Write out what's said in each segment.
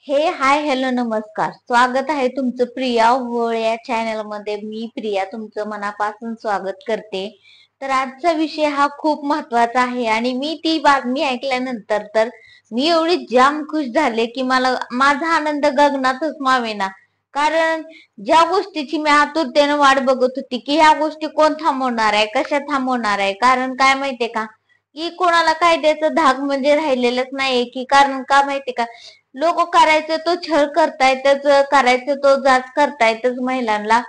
हे hi hello नमस्कार. स्वागत आहे तुमचं प्रिया होळ या चॅनल मध्ये. मी प्रिया तुमचं मनापासून स्वागत करते. तर आजचा विषय हा खूप महत्वाचा आहे आणि मी ती बातमी ऐकल्यानंतर तर मी एवढी जाम खुश झाले की मला माझा आनंद गगनातच मावेना. कारण ज्या गोष्टीची मी आतुरतेने वाट बघत होती की ह्या गोष्टी कोण थांबवणार आहे, कशा थांबवणार आहे. कारण काय माहितीये का की कोणाला कायद्याचं धाक म्हणजे राहिलेलंच नाहीये. की कारण का माहितीये का, लोक करायचं तो छळ करतायतच, करायचं तो जाच करतायतच महिलांना.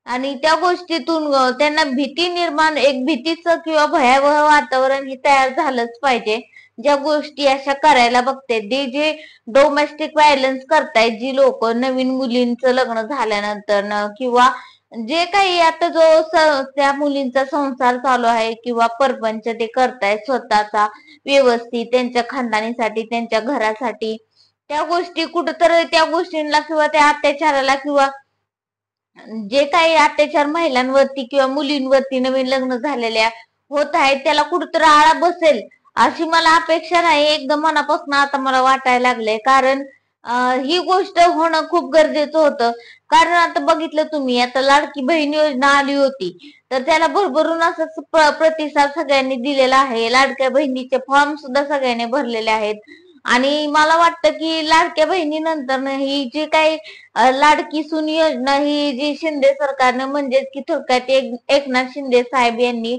आणि त्या गोष्टीतून त्यांना भीती निर्माण, एक भीतीचं किंवा भयावह वातावरण हे तयार झालंच पाहिजे. ज्या गोष्टी अशा करायला बघते ते जे डोमेस्टिक व्हायलन्स करतायत, जी लोक नवीन मुलींचं लग्न झाल्यानंतर किंवा जे काही आता त्या मुलींचा संसार चालू आहे किंवा परपंच ते करतायत स्वतःचा व्यवस्थित त्यांच्या खानदानीसाठी, त्यांच्या घरासाठी, त्या गोष्टी कुठंतरी त्या गोष्टींना किंवा त्या अत्याचाराला किंवा जे काही अत्याचार महिलांवरती किंवा मुलींवरती नवीन लग्न झालेल्या होत आहेत त्याला कुठंतरी आळा बसेल अशी मला अपेक्षा नाही. एकदम मनापासून आता मला वाटायला लागलंय. कारण ही गोष्ट होणं खूप गरजेचं होतं. कारण आता बघितलं तुम्ही, आता लाडकी बहीण योजना आली होती तर त्याला भरभरून असं प्रतिसाद सगळ्यांनी दिलेला आहे. लाडक्या बहिणीचे फॉर्म सुद्धा सगळ्यांनी भरलेले आहेत. आणि मला वाटतं की लाडक्या बहिणीनंतर ही जी काही लाडकी सून योजना ही जी शिंदे सरकारनं म्हणजेच की थोडक्यात एकनाथ शिंदे साहेब यांनी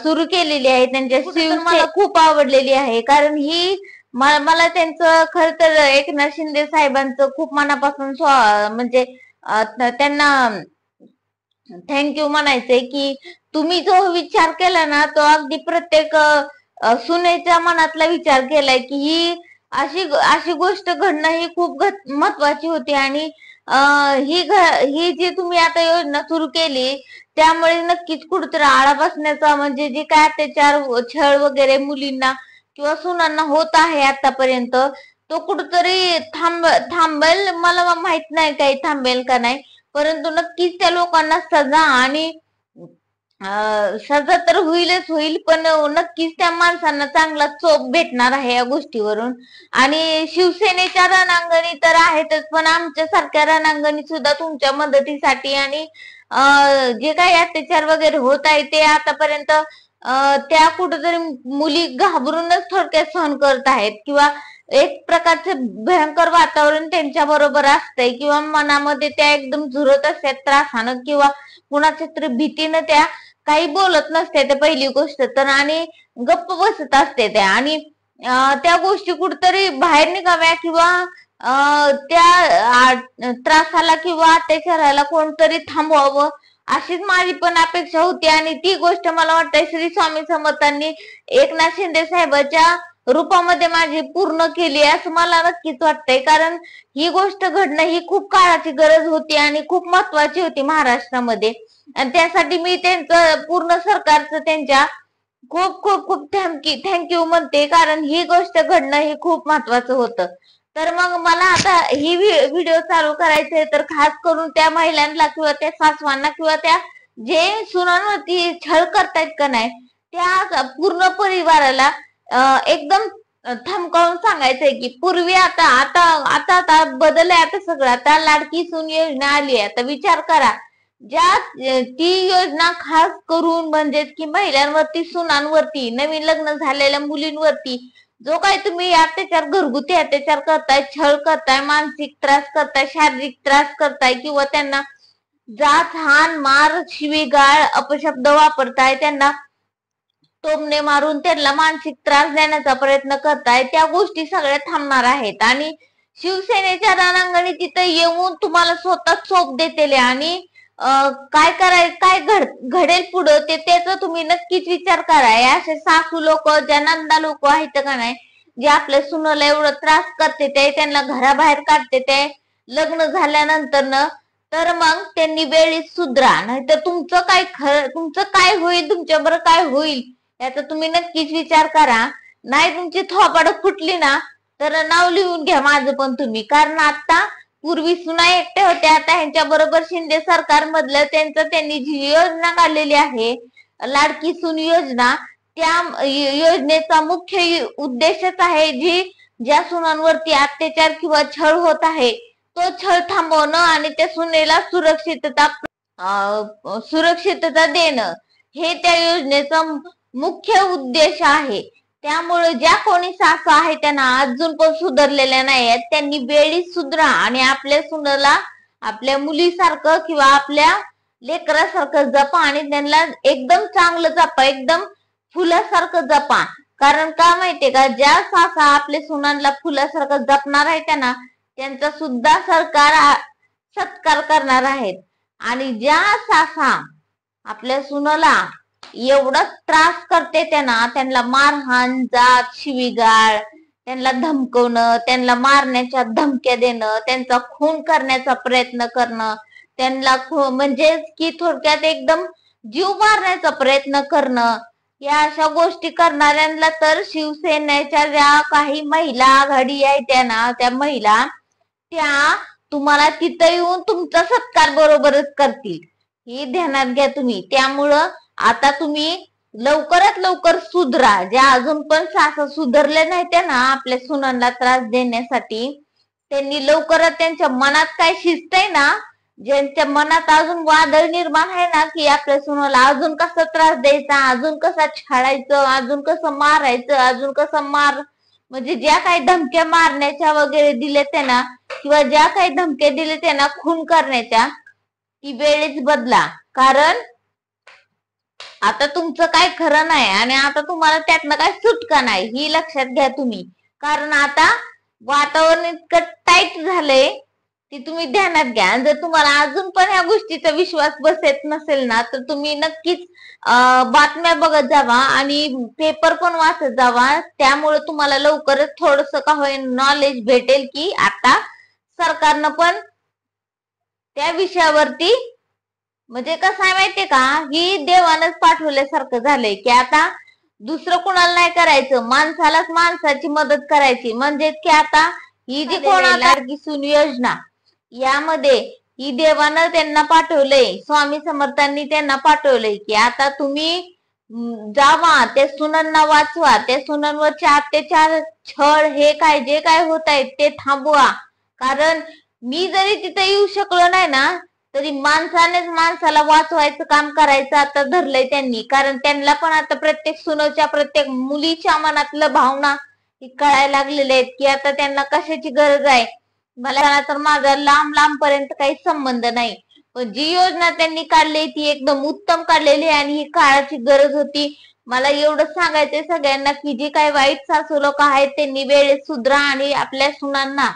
सुरू केलेली आहे, त्यांच्या मला खूप आवडलेली आहे. कारण ही मला त्यांचं खर तर एकनाथ शिंदे साहेबांचं खूप मनापासून म्हणजे त्यांना थँक्यू म्हणायचंय की तुम्ही जो विचार केला ना तो अगदी प्रत्येक सुनेच्या मनातला विचार केलाय की ही अशी अशी गोष्ट घडणं ही खूप महत्वाची होती. आणि ही जी तुम्ही आता योजना सुरू केली त्यामुळे नक्कीच कुठेतरी आळा बसण्याचा, म्हणजे जे काय अत्याचार छळ वगैरे मुलींना किंवा सुनांना होत आहे आतापर्यंत, तो कुठेतरी थांबेल. मला माहित नाही काही थांबेल का नाही, परंतु नक्कीच त्या लोकांना सजा आणि सजा तर होईलच होईल, पण नक्कीच त्या माणसांना चांगला चोप भेटणार आहे या गोष्टीवरून. आणि शिवसेनेच्या रणांगणी तर आहेतच, पण आमच्या सारख्या रणांगणी सुद्धा तुमच्या मदतीसाठी आणि जे काही अत्याचार वगैरे होत आहे ते आतापर्यंत त्या कुठेतरी मुली घाबरूनच थोडक्यात सहन करत आहेत किंवा एक प्रकारचे भयंकर वातावरण त्यांच्या बरोबर असतंय किंवा मनामध्ये त्या एकदम झुरत असतात त्रासानं किंवा कुणाच्या तरी भीतीनं त्या काही बोलत नसते ते पहिली गोष्ट तर, आणि गप्प बसत असते त्या. आणि त्या गोष्टी कुठतरी बाहेर निघाव्या किंवा त्या त्रासाला किंवा अत्याचाराला कोणतरी थांबवावं अशीच माझी पण अपेक्षा होती. आणि ती गोष्ट मला वाटतंय श्री स्वामी समर्थांनी एकनाथ शिंदे साहेबांच्या रूपामध्ये माझी पूर्ण केली असं मला नक्कीच वाटतंय. कारण ही गोष्ट घडणं ही खूप काळाची गरज होती आणि खूप महत्वाची होती महाराष्ट्रामध्ये. आणि त्यासाठी मी त्यांचं पूर्ण सरकारचं त्यांच्या खूप खूप खूप थँक्यू म्हणते. कारण ही गोष्ट घडणं हे खूप महत्वाचं होतं. तर मग मला आता ही व्हिडिओ चालू करायचे तर खास करून त्या महिलांना किंवा त्या सासवांना किंवा त्या जे सुनांवरती छळ करतायत का नाही त्या पूर्ण परिवाराला एकदम थमकावून सांगायचंय की पूर्वी आता आता आता आता बदललंय आता सगळं. आता लाडकी सून योजना आली आहे. आता विचार करा, ज्या ती योजना खास करून म्हणजे की महिलांवरती, सुनांवरती, नवीन लग्न झालेल्या मुलींवरती जो काही तुम्ही अत्याचार, घरगुती अत्याचार करताय, छळ करताय, मानसिक त्रास करताय, शारीरिक त्रास करताय किंवा त्यांना जात हान मार, शिवीगाळ, अपशब्द वापरताय, त्यांना टोमणे मारून त्यांना मानसिक त्रास देण्याचा प्रयत्न करताय, त्या गोष्टी सगळ्या थांबणार आहेत. आणि शिवसेनेच्या रणांगणी तिथे येऊन तुम्हाला स्वतः चोप देतेले आणि काय काय घडेल पुढं ते त्याचा तुम्ही नक्कीच विचार करा. असे सासू लोक, ज्या नंदा लोक आहेत का नाही, जे आपल्या सुनाला एवढं त्रास करते ते, त्यांना घराबाहेर काढते ते लग्न झाल्यानंतर तर मग त्यांनी वेळीच सुधरा, नाहीतर तुमचं काय होईल, तुमच्याबरोबर काय होईल याचा तुम्ही नक्कीच विचार करा. नाही तुमची थोपाड फुटली ना तर नाव लिहून घ्या माझं पण तुम्ही. कारण आता पूर्वी सुना एकट्या होत्या, आता ह्यांच्या बरोबर शिंदे सरकार मधलं त्यांनी जी योजना काढलेली आहे लाडकी सून योजना, त्या योजनेचा मुख्य उद्देशच आहे जी ज्या सुनांवरती अत्याचार किंवा छळ होत आहे तो छळ थांबवणं आणि त्या सुनेला सुरक्षितता देणं हे त्या योजनेचा मुख्य उद्देश आहे. त्यामुळे ज्या कोणी सासू आहे त्यांना अजून पण सुधारलेल्या नाही आहेत, त्यांनी वेळीच सुधरा आणि आपल्या सुनेला आपल्या मुलीसारखं किंवा आपल्या लेकरासारखं जपा आणि त्यांना एकदम चांगलं जपा, एकदम फुलासारखं जपा. कारण का माहितीये का, ज्या सासा आपल्या सुनांना फुलासारखं जपणार आहे त्यांचा सुद्धा सत्कार करणार आहेत. आणि ज्या सासा आपल्या सुनाला एवढा त्रास करते त्यांना मारहाण, जात, शिवीगाळ, त्यांना धमकवणं, त्यांना मारण्याच्या धमक्या देणं, त्यांचा खून करण्याचा प्रयत्न करणं, त्यांना म्हणजे की थोडक्यात एकदम जीव मारण्याचा प्रयत्न करणं, या अशा गोष्टी करणाऱ्यांना तर शिवसेनेच्या ज्या काही महिला आघाडी आहे त्या महिला त्या तुम्हाला तिथं येऊन तुमचा सत्कार बरोबरच करतील, हे ध्यानात घ्या तुम्ही. त्यामुळं आता तुम्ही लवकरात लवकर सुधरा. ज्या अजून पण सासू सुधरले नाही आपल्या सुनांना त्रास देण्यासाठी, त्यांनी लवकरात त्यांच्या मनात काय शिस्त आहे ना, ज्यांच्या मनात अजून वादळ निर्माण आहे ना की आपल्या सुनाला अजून कसा त्रास द्यायचा, अजून कसा छाडायचं, अजून कसं मारायचं, अजून कसं म्हणजे ज्या काही धमक्या मारण्याच्या वगैरे दिले त्यांना किंवा ज्या काही धमक्या दिले त्यांना खून करण्याच्या, ती वेळेच बदला. कारण आता तुमचं काय खरं नाही आणि आता तुम्हाला त्यातनं काय सुटका नाही, ही लक्षात घ्या तुम्ही. कारण आता वातावरण इतकं टाईट झालंय ती तुम्ही ध्यानात घ्या. जर तुम्हाला अजून पण ह्या गोष्टीचा विश्वास बसत नसेल ना तर तुम्ही नक्कीच बातम्या बघत जावा आणि पेपर पण वाचत जावा. त्यामुळे तुम्हाला लवकरच थोडस का होईन नॉलेज भेटेल की आता सरकारनं पण त्या विषयावरती म्हणजे कसं आहे माहितीये का, ही देवानच पाठवल्यासारखं झालंय की आता दुसरं कुणाला नाही करायचं, माणसालाच माणसाची मदत करायची. म्हणजे की आता ही जी लाडकी सून योजना यामध्ये ही देवानं त्यांना पाठवलंय, स्वामी समर्थांनी त्यांना पाठवलंय की आता तुम्ही जावा, त्या सुनांना वाचवा, त्या सुनांवरचे अत्याचार, छळ हे काय जे काय होत आहे ते थांबवा. कारण मी जरी तिथे येऊ शकलो नाही ना तरी माणसानेच माणसाला वाचवायचं काम करायचं आता धरलंय त्यांनी. कारण त्यांना पण आता प्रत्येक सुनाच्या, प्रत्येक मुलीच्या मनातलं भावना कळायला लागलेल्या आहेत की आता त्यांना कशाची गरज आहे. मला तर माझा लांब पर्यंत काही संबंध नाही, पण जी योजना त्यांनी काढली ती एकदम उत्तम काढलेली आहे आणि ही काळाची गरज होती. मला एवढं सांगायचंय सगळ्यांना की जे काही वाईट सासू लोक आहेत त्यांनी वेळेत सुधरा आणि आपल्या सुनांना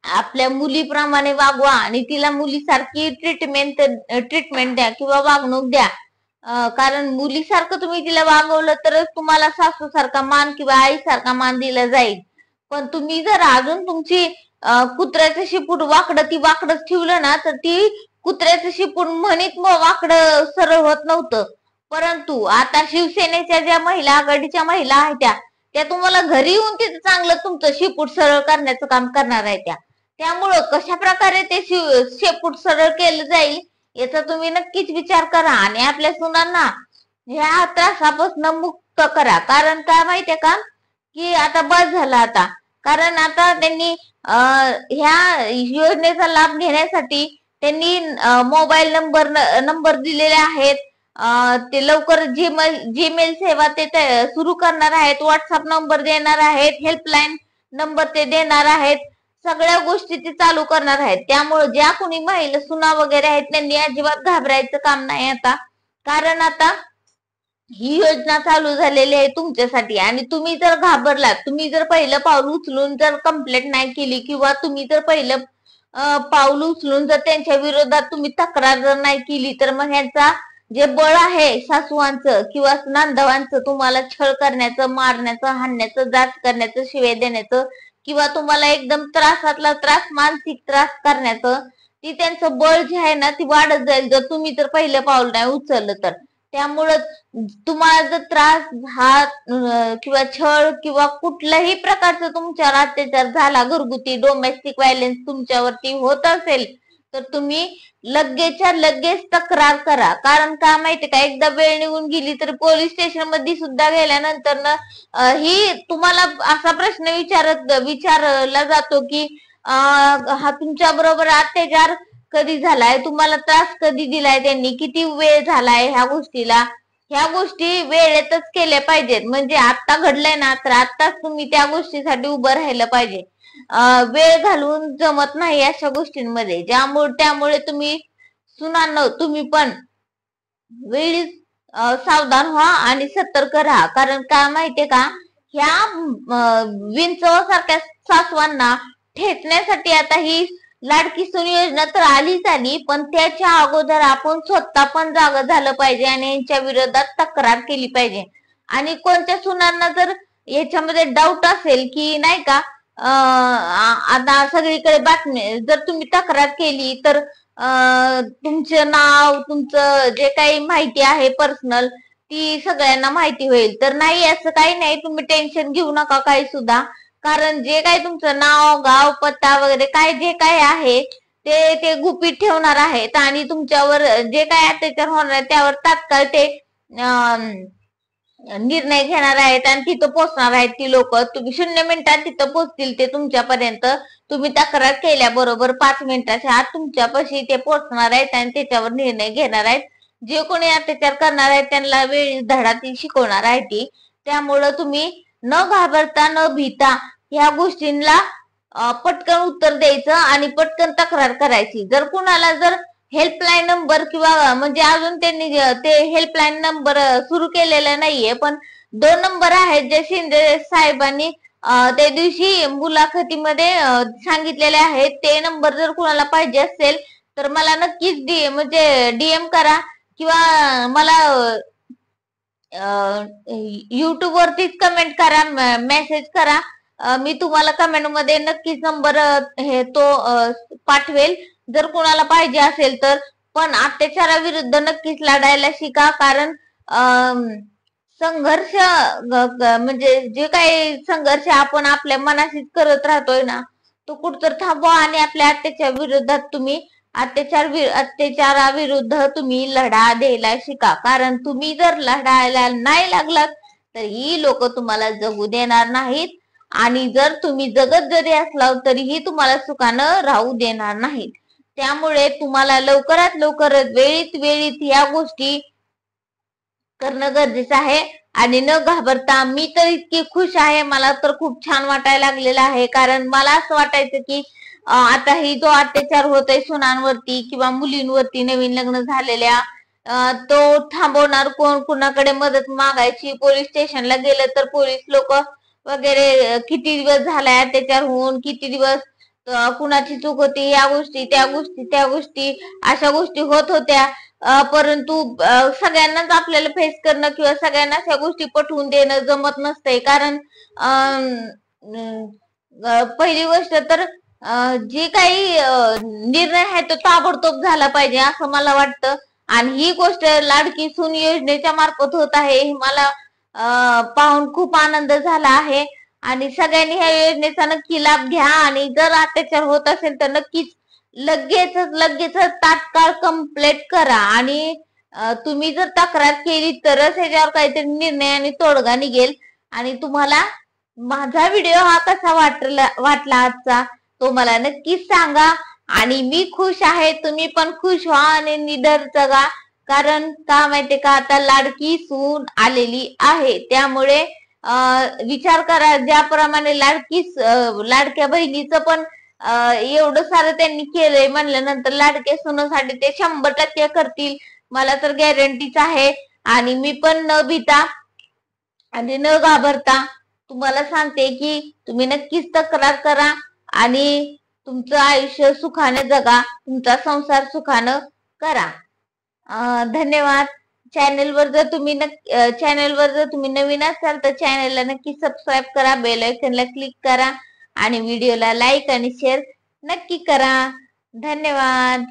आपल्या मुलीप्रमाणे वागवा आणि तिला मुलीसारखी ट्रीटमेंट द्या किंवा वागणूक द्या. कारण मुलीसारखं तुम्ही तिला वागवलं तरच तुम्हाला सासू सारखा मान किंवा आईसारखा मान दिला जाईल. पण तुम्ही जर अजून तुमची कुत्र्याचं शिपूट ती वाकडच ठेवलं ना तर ती कुत्र्याचं शिपूट म्हणित मग वाकडं सरळ होत नव्हतं. परंतु आता शिवसेनेच्या ज्या महिला आघाडीच्या महिला आहेत त्या तुम्हाला घरी येऊन तिथे चांगलं तुमचं शिपूट सरळ करण्याचं काम करणार आहे. त्यामुळं कशा प्रकारे ते शेपूट सरळ केलं जाईल याचा तुम्ही नक्कीच विचार करा आणि आपल्या सुनांना ह्या त्रासापासून मुक्त करा. कारण काय माहितीये का की आता बस झाला आता. कारण आता त्यांनी ह्या योजनेचा लाभ घेण्यासाठी त्यांनी मोबाईल नंबर दिलेले आहेत. ते लवकर जीमेल सेवा ते सुरू करणार आहेत, व्हॉट्सअप नंबर देणार आहेत, हेल्पलाईन नंबर ते देणार आहेत, सगळ्या गोष्टी ते चालू करणार आहेत. त्यामुळे ज्या कोणी महिला सुना वगैरे आहेत त्यांनी अजिबात घाबरायचं काम नाही आता. कारण आता ही योजना चालू झालेली आहे तुमच्यासाठी आणि तुम्ही जर घाबरलात, तुम्ही जर पहिलं पाऊल उचलून जर कंप्लेंट नाही केली किंवा तुम्ही जर पहिलं पाऊल उचलून जर त्यांच्या विरोधात तुम्ही तक्रार जर नाही केली तर मग ह्यांचा जे बळ आहे सासूवांचं किंवा नांदवांचं तुम्हाला छळ करण्याचं, मारण्याचं, हाणण्याचं, जाच करण्याचं, शिव्या देण्याचं किंवा तुम्हाला एकदम त्रासातला त्रास, मानसिक त्रास करण्याचं, ती त्यांचं बळ जे आहे ना ती वाढत जाईल जर तुम्ही जर पहिलं पाऊल नाही उचललं तर. त्यामुळं तुम्हाला जर त्रास किंवा छळ किंवा कुठल्याही प्रकारचं तुमच्यावर अत्याचार झाला, घरगुती डोमेस्टिक व्हायलन्स तुमच्यावरती होत असेल तर तुम्ही लगेचच्या लगेच तक्रार करा. कारण का माहितीये का, एकदा वेळ निघून गेली तर पोलीस स्टेशन मध्ये सुद्धा गेल्यानंतर ना ही तुम्हाला असा प्रश्न विचारला जातो की हा तुमच्या बरोबर अत्याचार कधी झालाय, तुम्हाला त्रास कधी दिलाय त्यांनी, किती वेळ झालाय ह्या गोष्टीला. ह्या गोष्टी वेळेतच केल्या पाहिजेत. म्हणजे आता घडलंय ना तर आताच तुम्ही त्या गोष्टीसाठी उभं राहिलं पाहिजे. वेळ घालवून जमत नाही अशा गोष्टींमध्ये. त्यामुळे तुम्ही सुनांनो, तुम्ही पण वेळी सावधान व्हा आणि सतर्क राहा. कारण का माहितीये का, ह्या विंचवासारख्या सासवांना ठेचण्यासाठी आता ही लाडकी सून योजना तर आलीच आली, पण त्याच्या अगोदर आपण स्वतः पण जाग झालं पाहिजे आणि यांच्या विरोधात तक्रार केली पाहिजे. आणि कोणत्या सुनांना जर याच्यामध्ये डाऊट असेल की नाही का, आता सगळीकडे बातमी, जर तुम्ही तक्रार केली तर तुमचं नाव, तुमचं जे काही माहिती आहे पर्सनल, ती सगळ्यांना माहिती होईल. तर नाही, असं काही नाही, तुम्ही टेन्शन घेऊ नका काही सुद्धा. कारण जे काही तुमचं नाव, गाव, पत्ता वगैरे काय जे काय आहे ते गुपित ठेवणार आहेत आणि तुमच्यावर जे काय अत्याचार होणार आहे त्यावर तात्काळ ते निर्णय घेणार आहेत आणि तिथं पोहोचणार आहेत ती लोक. तुम्ही 0 मिनिटात तिथं पोहोचतील ते तुमच्यापर्यंत. तुम्ही तक्रार केल्याबरोबर 5 मिनिटाच्या आत तुमच्यापाशी ते पोहोचणार आहेत आणि त्याच्यावर निर्णय घेणार आहेत. जे कोणी अत्याचार करणार आहेत त्यांना वेळी धडा ती शिकवणार आहे ती. त्यामुळं तुम्ही न घाबरता न भीता ह्या गोष्टींना पटकन उत्तर द्यायचं आणि पटकन तक्रार करायची. जर कुणाला जर हेल्पलाईन नंबर किंवा म्हणजे अजून त्यांनी ते हेल्पलाईन नंबर सुरू केलेला नाहीये, पण 2 नंबर आहेत जे शिंदे साहेबांनी त्या दिवशी मुलाखतीमध्ये सांगितलेले आहेत. ते नंबर जर कुणाला पाहिजे असेल तर मला नक्कीच म्हणजे डीएम करा किंवा मला युट्यूब वरतीच कमेंट करा, मेसेज करा. मी तुम्हाला कमेंट मध्ये नक्कीच नंबर हे तो पाठवेल जर कोणाला पाहिजे असेल तर. पण अत्याचाराविरुद्ध नक्कीच लढायला शिका. कारण संघर्ष म्हणजे जे काही संघर्ष आपण आपल्या मनाशीच करत राहतोय ना, तो कुठतर थांबवा आणि आपल्या अत्याचाराविरुद्ध तुम्ही लढा द्यायला शिका. कारण तुम्ही जर लढायला नाही लागलात तर ही लोक तुम्हाला जगू देणार नाहीत आणि जर तुम्ही जगत जरी असला तरीही तुम्हाला सुखानं राहू देणार नाहीत. त्यामुळे तुम्हाला लवकरात लवकर वेळीत या गोष्टी करणं गरजेचं आहे. आणि न घाबरता, मी तर इतकी खुश आहे, मला तर खूप छान वाटायला लागलेलं आहे. कारण मला असं वाटायचं की आता ही जो अत्याचार होतोय सुनांवरती किंवा मुलींवरती नवीन लग्न झालेल्या, तो थांबवणार कोण, कुणाकडे मदत मागायची. पोलीस स्टेशनला गेलं तर पोलीस लोक वगैरे किती दिवस झालाय अत्याचार होऊन, किती दिवस कुणाची चूक होती, या गोष्टी त्या गोष्टी अशा गोष्टी होत होत्या. परंतु सगळ्यांनाच आपल्याला फेस करणं किंवा सगळ्यांनाच ह्या गोष्टी पटवून देणं जमत नसतंय. कारण पहिली गोष्ट तर जे काही निर्णय आहे तो ताबडतोब झाला पाहिजे असं मला वाटतं. आणि ही गोष्ट लाडकी सून योजनेच्या मार्फत होत आहे, हे मला पाहून खूप आनंद झाला आहे. आणि सगळ्यांनी ह्या योजनेचा नक्की लाभ घ्या. आणि जर अत्याचार होत असेल तर नक्कीच लगेचच तात्काळ कंप्लेंट करा. आणि तुम्ही जर तक्रार केली तरच ह्याच्यावर काहीतरी निर्णय आणि तोडगा निघेल. आणि तुम्हाला माझा व्हिडिओ हा कसा वाटला आजचा, तो मला नक्कीच सांगा. आणि मी खुश आहे, तुम्ही पण खुश व्हा आणि निडर जगा. कारण का माहितीये का, आता लाडकी सून आलेली आहे. त्यामुळे विचार करा, ज्याप्रमाणे लाडक्या बहिणीचं पण एवढं सारं त्यांनी केलंय म्हणल्यानंतर लाडक्या सुनासाठी ते 100% करतील, मला तर गॅरंटीच आहे. आणि मी पण न भीता आणि न घाबरता तुम्हाला सांगते की तुम्ही नक्कीच तक्रार करा आणि तुमचं आयुष्य सुखाने जगा, तुमचा संसार सुखानं करा. धन्यवाद. चॅनलवर जर तुम्ही नवीन असाल तर चॅनलला नक्की सबस्क्राईब करा, बेल आयकॉनला क्लिक करा आणि व्हिडिओला लाईक आणि शेअर नक्की करा. धन्यवाद.